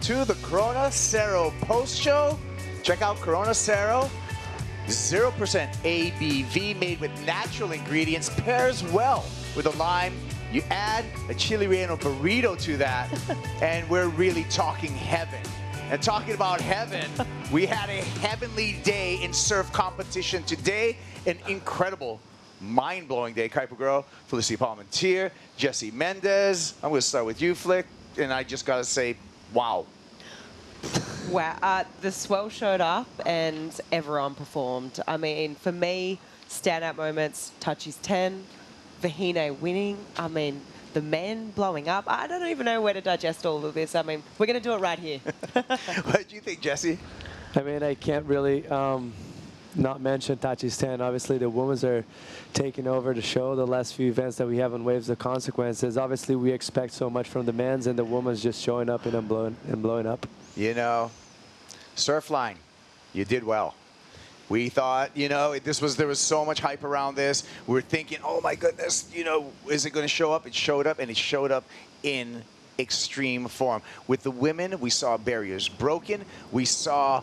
to the Corona Cero post-show. Check out Corona Cero. 0% ABV, made with natural ingredients, pairs well with a lime. You add a chili relleno burrito to that, and we're really talking heaven. And talking about heaven, we had a heavenly day in surf competition today. An incredible, mind-blowing day. Kaipo Girl, Felicity Palmentier, Jesse Mendez. I'm going to start with you, Flick, and I just got to say, wow. Wow, the swell showed up and everyone performed. I mean, for me, standout moments, Touchy's 10, Vahine winning. I mean, the men blowing up. I don't even know where to digest all of this. I mean, we're going to do it right here. What do you think, Jesse? I mean, I can't really not mention Tachi's 10. Obviously, the women's are taking over the show. The last few events that we have on Waves of Consequences. Obviously, we expect so much from the men's, and the women's just showing up and blowing up. You know, Surfline, you did well. We thought, you know, there was so much hype around this. We were thinking, oh my goodness, you know, is it going to show up? It showed up, and it showed up in extreme form. With the women, we saw barriers broken. We saw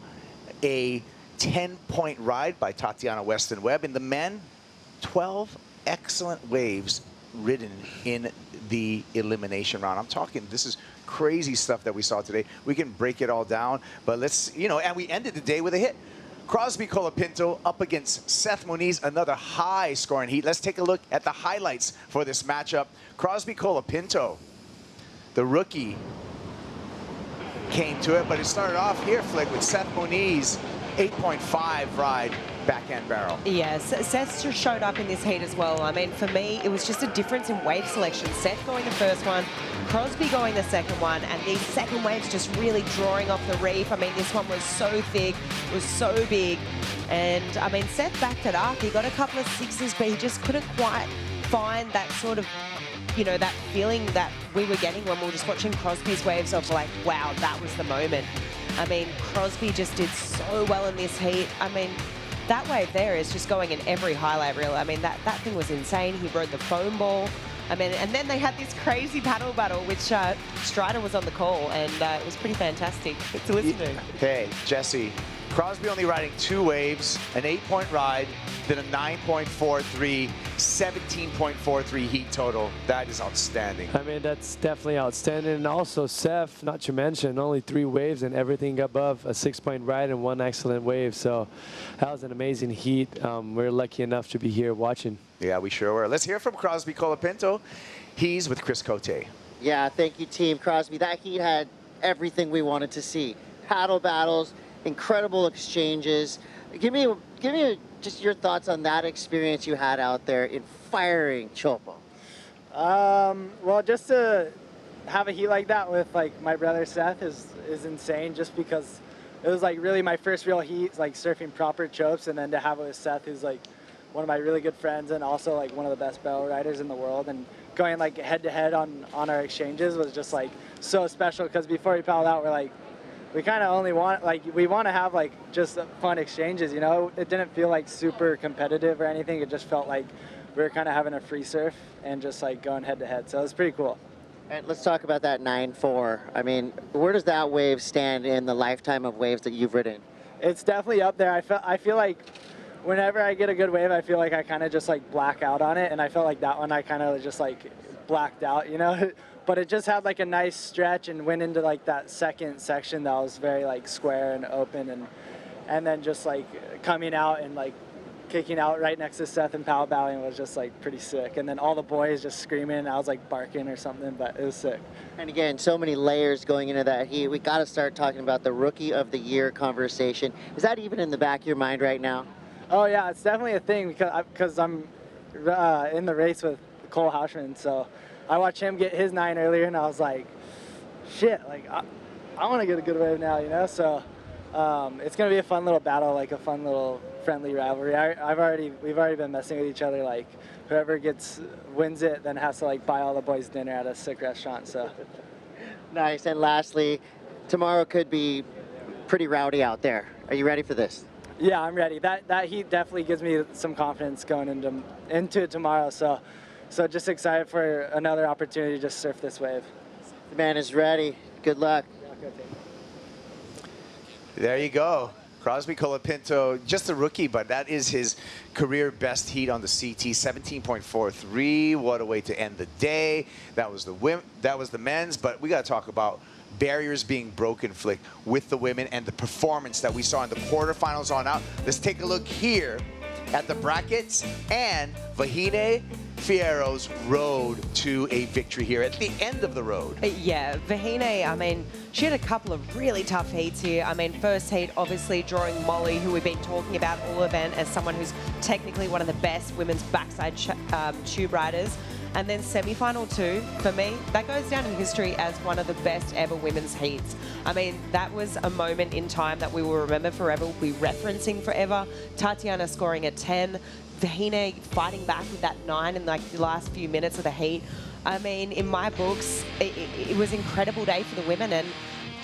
a 10-point ride by Tatiana Weston Webb. In the men, 12 excellent waves ridden in the elimination round. I'm talking, this is crazy stuff that we saw today. We can break it all down, but let's, you know, and we ended the day with a hit. Crosby Colapinto up against Seth Moniz, another high-scoring heat. Let's take a look at the highlights for this matchup. Crosby Colapinto, the rookie, came to it, but it started off here, Flick, with Seth Moniz, 8.5 ride backhand barrel. Yes, Seth just showed up in this heat as well. I mean, for me, it was just a difference in wave selection. Seth going the first one, Crosby going the second one, and these second waves just really drawing off the reef. I mean, this one was so thick, was so big, and I mean, Seth backed it up. He got a couple of sixes, but he just couldn't quite find that sort of, you know, that feeling that we were getting when we were just watching Crosby's waves of like, wow, that was the moment. I mean, Crosby just did so well in this heat. I mean, that wave there is just going in every highlight reel. I mean, that thing was insane. He rode the foam ball. I mean, and then they had this crazy paddle battle, which Strider was on the call, and it was pretty fantastic to listen to. Hey, Jesse, Crosby only riding 2 waves, an 8-point ride, then a 9.43, 17.43 heat total. That is outstanding. I mean, that's definitely outstanding. And also, Seth, not to mention, only 3 waves and everything above a 6-point ride and 1 excellent wave. So that was an amazing heat. We're lucky enough to be here watching. Yeah, we sure were. Let's hear from Crosby Colapinto. He's with Chris Cote. Yeah, thank you, Team Crosby. That heat had everything we wanted to see. Paddle battles, incredible exchanges. Give me just your thoughts on that experience you had out there in firing Chopo. Well, just to have a heat like that with like my brother Seth is insane, just because it was like really my first real heat, like surfing proper chopes, and then to have it with Seth, who's like one of my really good friends and also like one of the best barrel riders in the world, and going like head to head on our exchanges was just like so special, because before we paddled out, we're like, we kind of only want, like, we want to have like just fun exchanges, you know. It didn't feel like super competitive or anything. It just felt like we were kind of having a free surf and just like going head to head. So it was pretty cool. And let's talk about that 9.4. I mean, where does that wave stand in the lifetime of waves that you've ridden? It's definitely up there. I feel like whenever I get a good wave, I feel like I kind of just like black out on it. And I felt like that one I kind of just like blacked out, you know. But it just had like a nice stretch and went into like that second section that was very like square and open, and then just like coming out and like kicking out right next to Seth and paddle battling was just like pretty sick. And then all the boys just screaming, I was like barking or something, but it was sick. And again, so many layers going into that heat. We got to start talking about the Rookie of the Year conversation. Is that even in the back of your mind right now? Oh yeah, it's definitely a thing, because I'm in the race with Cole Houshmand, so I watched him get his 9 earlier, and I was like, shit, like, I want to get a good wave now, you know? So it's going to be a fun little battle, like a fun little friendly rivalry. We've already been messing with each other, like, whoever wins it then has to, like, buy all the boys dinner at a sick restaurant, so. Nice. And lastly, tomorrow could be pretty rowdy out there. Are you ready for this? Yeah, I'm ready. That heat definitely gives me some confidence going into it tomorrow, so just excited for another opportunity to just surf this wave. The man is ready. Good luck. Yeah, good. There you go. Crosby Colapinto, just a rookie, but that is his career best heat on the CT, 17.43. What a way to end the day. That was the men's, but we got to talk about barriers being broken, Flick, with the women and the performance that we saw in the quarterfinals on out. Let's take a look here at the brackets and Vahine Fierro's road to a victory here at the end of the road. Yeah, Vahine, I mean, she had a couple of really tough heats here. I mean, first heat, obviously drawing Molly, who we've been talking about all event as someone who's technically one of the best women's backside tube riders. And then semi-final 2, for me, that goes down in history as one of the best ever women's heats. I mean, that was a moment in time that we will remember forever, we'll be referencing forever. Tatiana scoring a 10, Vahine fighting back with that 9 in like the last few minutes of the heat. I mean, in my books, it was an incredible day for the women, and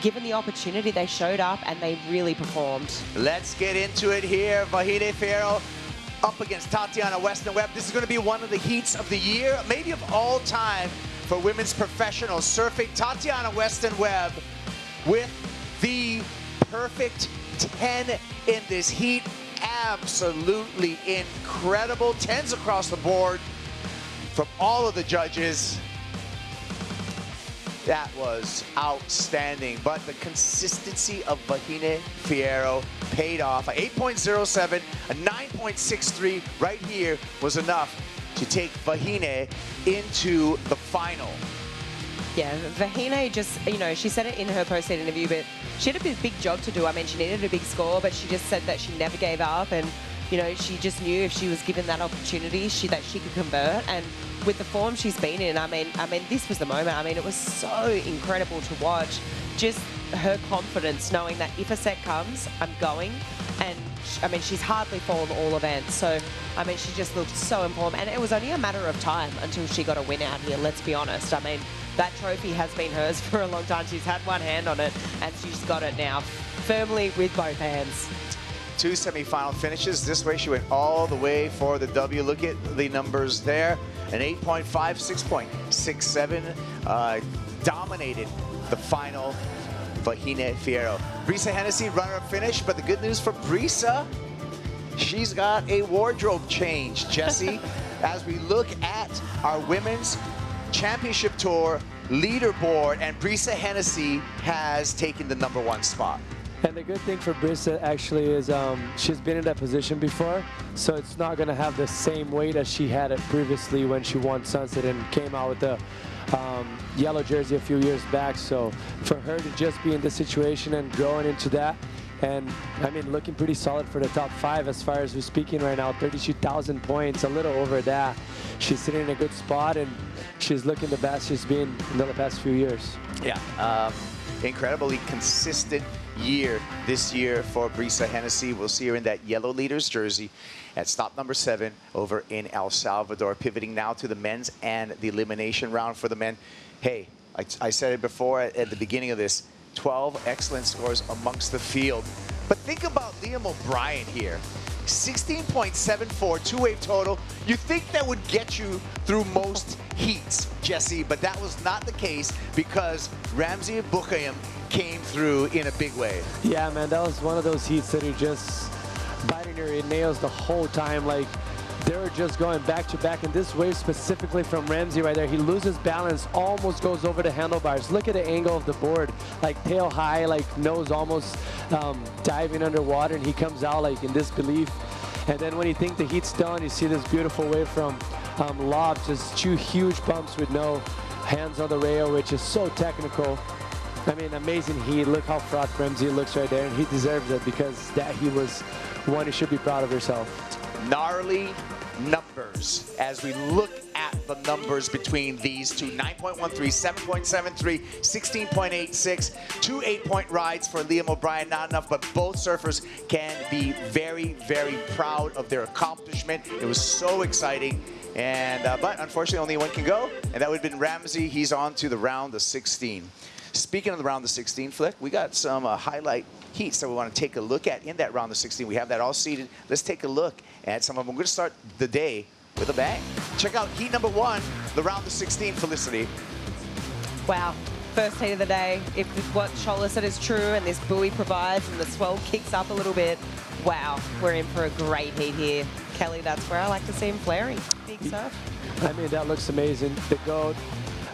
given the opportunity, they showed up and they really performed. Let's get into it here. Vahine Fierro up against Tatiana Weston-Webb. This is going to be one of the heats of the year, maybe of all time for women's professional surfing. Tatiana Weston-Webb with the perfect 10 in this heat. Absolutely incredible. 10s across the board from all of the judges. That was outstanding, but the consistency of Vahine Fierro paid off. A 8.07, a 9.63 right here was enough to take Vahine into the final. Yeah, Vahine just, you know, she said it in her post-heat interview, but she had a big job to do. I mean, she needed a big score, but she just said that she never gave up, and, you know, she just knew if she was given that opportunity, that she could convert. And with the form she's been in, I mean, this was the moment. I mean, it was so incredible to watch. Just her confidence, knowing that if a set comes, I'm going. And I mean, she's hardly fallen all events. So, I mean, she just looked so informed. And it was only a matter of time until she got a win out here, let's be honest. I mean, that trophy has been hers for a long time. She's had one hand on it, and she's got it now firmly with both hands. 2 semifinal finishes. This way she went all the way for the W. Look at the numbers there. An 8.5, 6.67. Dominated the final, Vahine Fierro. Brisa Hennessy, runner-up finish, but the good news for Brisa, she's got a wardrobe change, Jesse. As we look at our women's championship tour leaderboard, and Brisa Hennessy has taken the #1 spot. And the good thing for Brisa actually is she's been in that position before, so it's not going to have the same weight as she had it previously when she won Sunset and came out with the yellow jersey a few years back. So for her to just be in this situation and growing into that, and I mean, looking pretty solid for the top 5 as far as we're speaking right now, 32,000 points, a little over that. She's sitting in a good spot, and she's looking the best she's been in the past few years. Yeah, incredibly consistent year this year for Brisa Hennessy. We'll see her in that yellow leaders jersey at stop #7 over in El Salvador. Pivoting now to the men's and the elimination round for the men. Hey, I said it before at the beginning of this, 12 excellent scores amongst the field. But think about Liam O'Brien here. 16.74 two-wave total. You think that would get you through most heats, Jesse, but that was not the case because Ramsey Bukhayam came through in a big way. Yeah, man, that was one of those heats that are just biting your nails the whole time. Like, they were just going back to back, and this wave specifically from Ramsey right there, he loses balance, almost goes over the handlebars. Look at the angle of the board, like tail high, like nose almost diving underwater, and he comes out like in disbelief. And then when you think the heat's done, you see this beautiful wave from Lob, just 2 huge bumps with no hands on the rail, which is so technical. I mean, amazing heat. Look how proud Ramsey looks right there, and he deserves it because that he was one who should be proud of herself. Gnarly numbers as we look at the numbers between these two. 9.13, 7.73, 16.86, 2 8-point rides for Liam O'Brien. Not enough, but both surfers can be very, very proud of their accomplishment. It was so exciting. And but unfortunately, only one can go, and that would have been Ramsey. He's on to the round of 16. Speaking of the round of 16, Flick, we got some highlight heats that we want to take a look at in that round of 16. We have that all seated. Let's take a look at some of them. We're going to start the day with a bang. Check out heat #1, the round of 16, Felicity. Wow. first heat of the day, if what Shola said is true and this buoy provides and the swell kicks up a little bit, wow, we're in for a great heat here. Kelly, that's where I like to see him flaring. Big surf. I mean, that looks amazing. The GOAT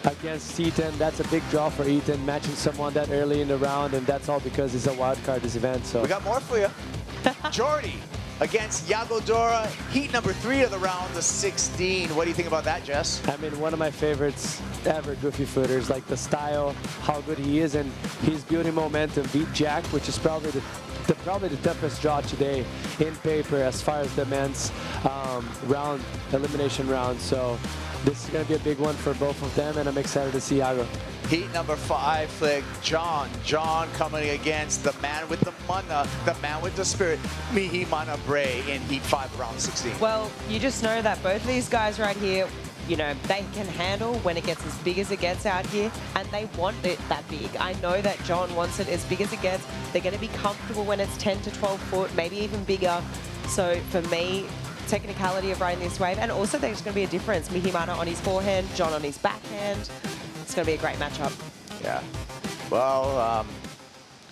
against Ethan, that's a big draw for Ethan, matching someone that early in the round, and that's all because it's a wild card, this event. So we got more for you. Jordy against Yago Dora, heat number 3 of the round, the 16. What do you think about that, Jess? I mean, one of my favorites ever, goofy footers, like the style, how good he is, and he's building momentum. Beat Jack, which is probably the toughest draw today in paper as far as the men's elimination round. So this is going to be a big one for both of them, and I'm excited to see Yago. Heat number 5, Flick. John coming against the man with the mana, the man with the spirit, Mihimana Braye in heat 5, round 16. Well, you just know that both of these guys right here, you know, they can handle when it gets as big as it gets out here, and they want it that big. I know that John wants it as big as it gets. They're going to be comfortable when it's 10 to 12 foot, maybe even bigger. So for me, technicality of riding this wave, and also there's going to be a difference. Mihimana on his forehand, John on his backhand. It's going to be a great matchup. Yeah. Well,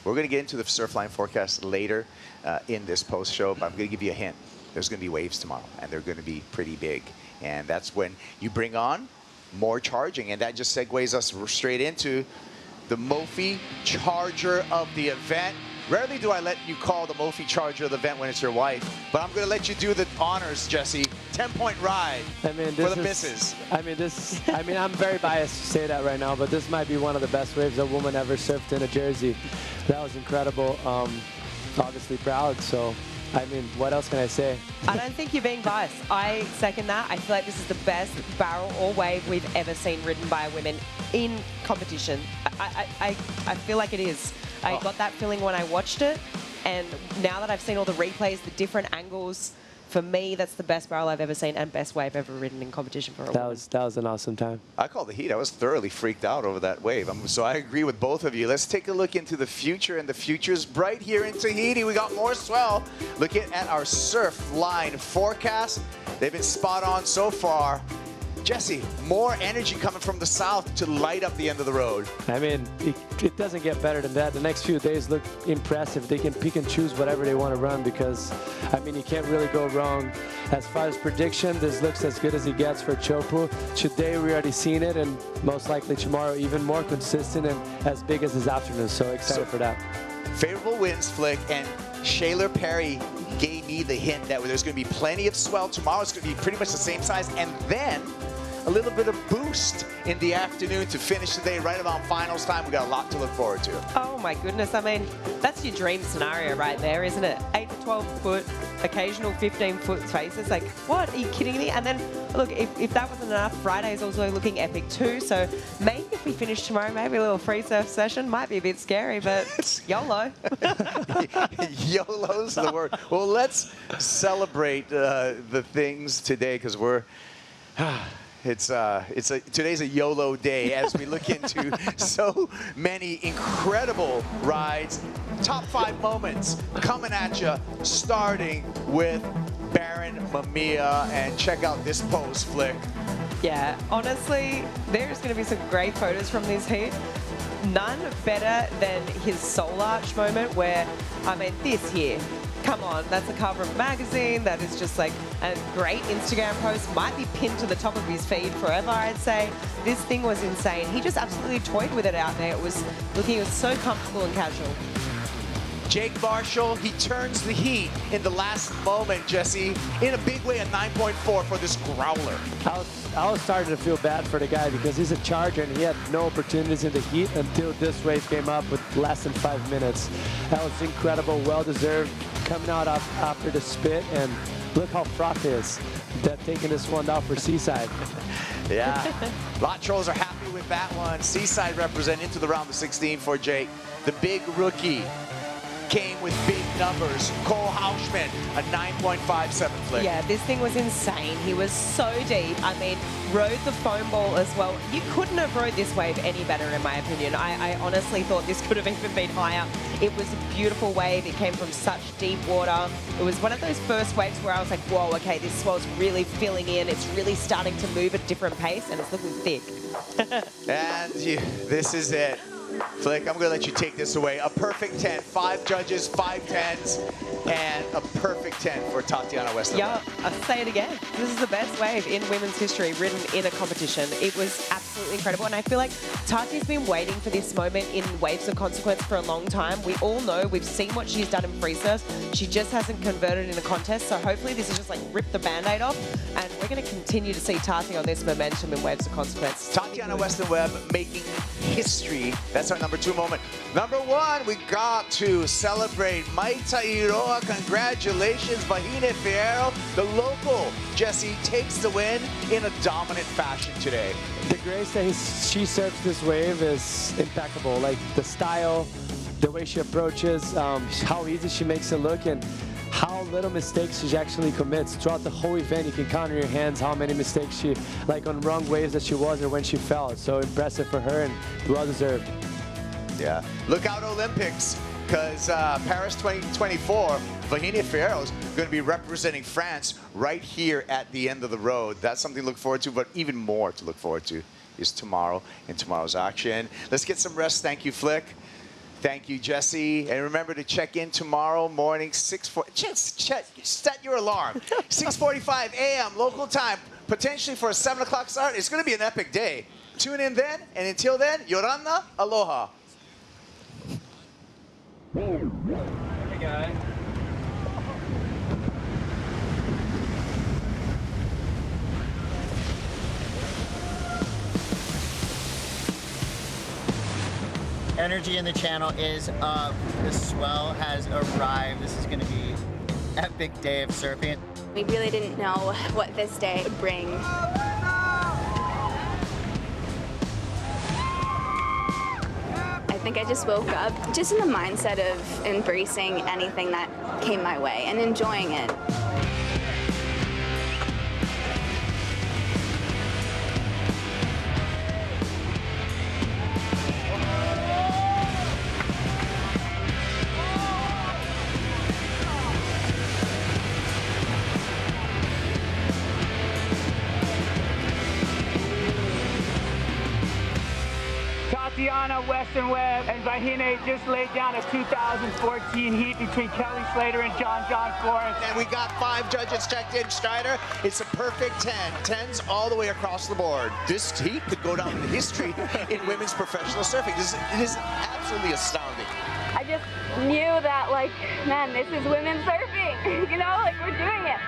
we're going to get into the Surfline forecast later in this post-show, but I'm going to give you a hint. There's going to be waves tomorrow, and they're going to be pretty big. And that's when you bring on more charging, and that just segues us straight into the Mophie Charger of the event. Rarely do I let you call the Mophie Charger of the event when it's your wife, but I'm going to let you do the honors, Jesse. 10-point ride for the misses. I mean, I'm very biased to say that right now, but this might be one of the best waves a woman ever surfed in a jersey. That was incredible. Obviously proud, so I mean, what else can I say? I don't think you're being biased. I second that. I feel like this is the best barrel or wave we've ever seen ridden by women in competition. I feel like it is. I got that feeling when I watched it, and now that I've seen all the replays, the different angles, for me, that's the best barrel I've ever seen and best wave ever ridden in competition for a woman. That was an awesome time. I called the heat. I was thoroughly freaked out over that wave. So I agree with both of you. Let's take a look into the future, and the future's bright here in Tahiti. We got more swell. Looking at our Surfline forecast. They've been spot on so far. Jesse, more energy coming from the south to light up the end of the road. I mean, it doesn't get better than that. The next few days look impressive. They can pick and choose whatever they want to run because, I mean, you can't really go wrong. As far as prediction, this looks as good as it gets for Teahupo'o. Today, we already seen it, and most likely tomorrow, even more consistent and as big as this afternoon. So excited for that. Favorable winds, Flick, and Shaler Perry gave me the hint that there's going to be plenty of swell tomorrow. It's going to be pretty much the same size, and then a little bit of boost in the afternoon to finish the day right around finals time. We got a lot to look forward to. Oh my goodness, I mean, that's your dream scenario right there, isn't it? 8 to 12 foot, occasional 15-foot faces. Like, what? Are you kidding me? And then, look, if that wasn't enough, Friday's also looking epic too. So maybe if we finish tomorrow, maybe a little free surf session. Might be a bit scary, but YOLO. YOLO's the word. Well, let's celebrate the things today because we're... Today's a YOLO day as we look into so many incredible rides. Top 5 moments coming at you, starting with Barron Mamiya. And check out this post, Flick. Yeah, honestly, there's going to be some great photos from this heat. None better than his soul arch moment where, I mean, this here. Come on, that's a cover of a magazine. That is just like a great Instagram post. Might be pinned to the top of his feed forever, I'd say. This thing was insane. He just absolutely toyed with it out there. It was so comfortable and casual. Jake Marshall, he turns the heat in the last moment, Jesse, in a big way, a 9.4 for this growler. I was starting to feel bad for the guy because he's a charger and he had no opportunities in the heat until this wave came up with less than 5 minutes. That was incredible, well-deserved, coming out after the spit, and look how frothed it is. That taking this one down for Seaside. Yeah, lot trolls are happy with that one. Seaside represent into the round of 16 for Jake. The big rookie came with big numbers. Cole Houshmand, a 9.57 Flick. Yeah, this thing was insane. He was so deep. I mean, rode the foam ball as well. You couldn't have rode this wave any better, in my opinion. I honestly thought this could have even been higher. It was a beautiful wave. It came from such deep water. It was one of those first waves where I was like, whoa, okay, this swell's really filling in. It's really starting to move at a different pace, and it's looking thick. And this is it. Flick, I'm going to let you take this away. A perfect 10. 5 judges, 5 10s, and a perfect 10 for Tatiana Weston. Yeah, I'll say it again. This is the best wave in women's history ridden in a competition. It was absolutely incredible. And I feel like Tati's been waiting for this moment in waves of consequence for a long time. We all know, we've seen what she's done in free surf. She just hasn't converted in a contest. So hopefully this is just like rip the Band-Aid off. And we're going to continue to see Tati on this momentum in waves of consequence. Tatiana Weston Webb making history. That's our number 2 moment. Number 1, we got to celebrate Maita Iroa. Congratulations, Vahine Fierro. The local Jesse takes the win in a dominant fashion today. The grace that she surfs this wave is impeccable. Like the style, the way she approaches, how easy she makes it look, and how little mistakes she actually commits. Throughout the whole event, you can count on your hands how many mistakes she, like on wrong waves that she was or when she fell. It's so impressive for her and well deserved. Yeah. Look out Olympics, because Paris 2024, Vahine Fierro is going to be representing France right here at the end of the road. That's something to look forward to, but even more to look forward to is tomorrow and tomorrow's action. Let's get some rest. Thank you, Flick. Thank you, Jesse. And remember to check in tomorrow morning, set your alarm. 6:45 a.m. local time, potentially for a 7 o'clock start. It's going to be an epic day. Tune in then, and until then, Yorana, aloha. Hey, guys. Energy in the channel is up. The swell has arrived. This is going to be an epic day of surfing. We really didn't know what this day would bring. I think I just woke up just in the mindset of embracing anything that came my way and enjoying it. Tatiana Weston Webb and Vahine just laid down a 2014 heat between Kelly Slater and John Forrest. And we got 5 judges checked in, Strider. It's a perfect 10. 10s all the way across the board. This heat could go down in history in women's professional surfing. It is absolutely astounding. I just knew that, like, man, this is women surfing. You know, like, we're doing it.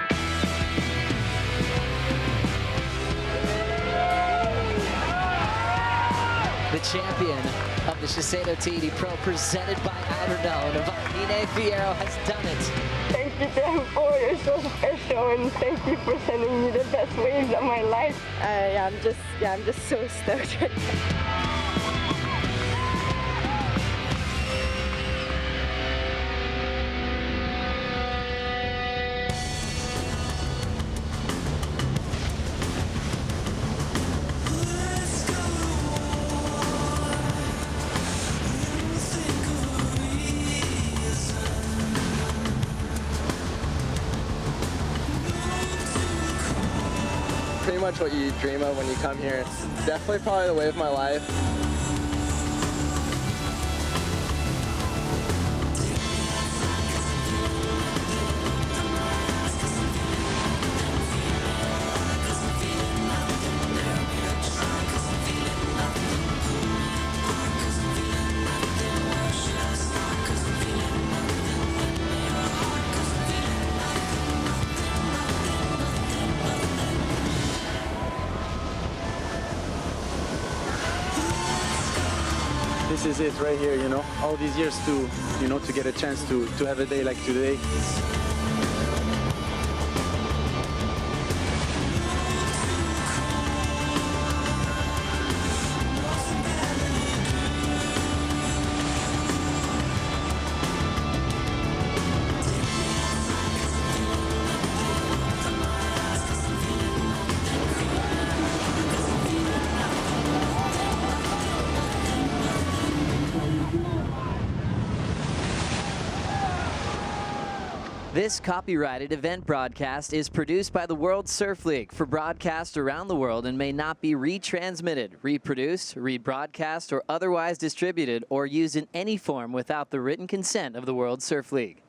The champion of the SHISEIDO Tahiti Pro, presented by Outerknown, Vahine Fierro has done it. Thank you, Teahupo'o. You're so special, and thank you for sending me the best waves of my life. I'm just so stoked. Pretty much what you dream of when you come here. It's definitely probably the wave of my life. This is it right here, you know, all these years to, you know, to get a chance to have a day like today. This copyrighted event broadcast is produced by the World Surf League for broadcast around the world and may not be retransmitted, reproduced, rebroadcast, or otherwise distributed or used in any form without the written consent of the World Surf League.